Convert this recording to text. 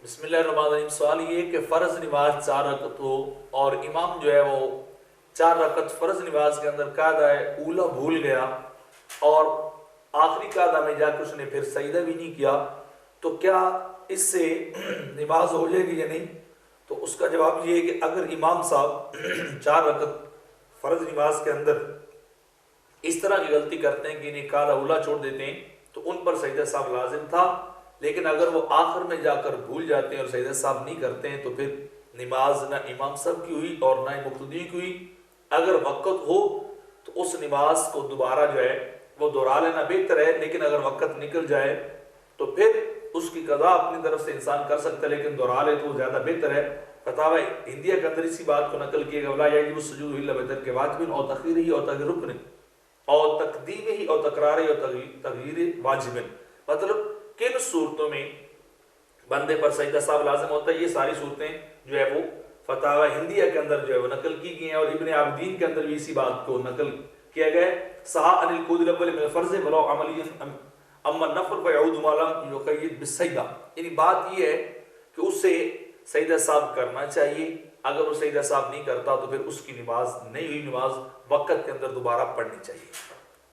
بسم اللہ الرحمن الرحیم۔ سوال یہ کہ فرض نماز 4 رکعت ہو اور امام جو ہے وہ 4 رکعت فرض نماز کے اندر قاعدہ اولا بھول گیا اور آخری قاعدہ میں جا کے اس نے پھر سجدہ بھی نہیں کیا، تو کیا اس سے نماز ہو جائے گی یا نہیں؟ تو اس کا جواب یہ ہے کہ اگر امام صاحب 4 رکعت فرض نماز کے اندر اس طرح کی غلطی کرتے ہیں کہ انہیں قاعدہ اولا چھوڑ دیتے ہیں تو ان پر سجدہ صاحب لازم تھا، لیکن اگر وہ آخر میں جا کر بھول جاتے ہیں اور سجدہ صاحب نہیں کرتے ہیں تو پھر نماز نہ امام صاحب کی ہوئی اور نہ مقتدی کی ہوئی۔ اگر وقت ہو تو اس نماز کو دوبارہ جو ہے وہ دہرا لینا بہتر ہے، لیکن اگر وقت نکل جائے تو پھر اس کی قضا اپنی طرف سے انسان کر سکتا ہے، لیکن دہرا لے تو وہ زیادہ بہتر ہے۔ فتاوی ہندیہ کے اندر اسی بات کو نقل کیے گا، ولا یجب السجود الا بترک واجب او تاخیرہ او تغییر رکن او تقدیمہ او تکرارہ او تغییر واجب، مطلب کن صورتوں میں بندے پر سجدہ صاحب لازم ہوتا ہے۔ یہ ساری صورتیں جو ہے وہ فتاوی ہندیہ کے اندر جو ہے وہ نقل کی گئی ہیں، اور ابن عابدین کے اندر بھی اسی بات کو نقل کیا گیا ہے۔ صحا عن القول الاول من الفرض ولو عملی اما النفل فيعود ما لم يقيد بالسجدہ، یعنی بات یہ ہے کہ اس سے سجدہ صاحب کرنا چاہیے، اگر وہ سجدہ صاحب نہیں کرتا تو پھر اس کی نماز نہیں ہوئی، نماز وقت کے اندر دوبارہ پڑھنی چاہیے۔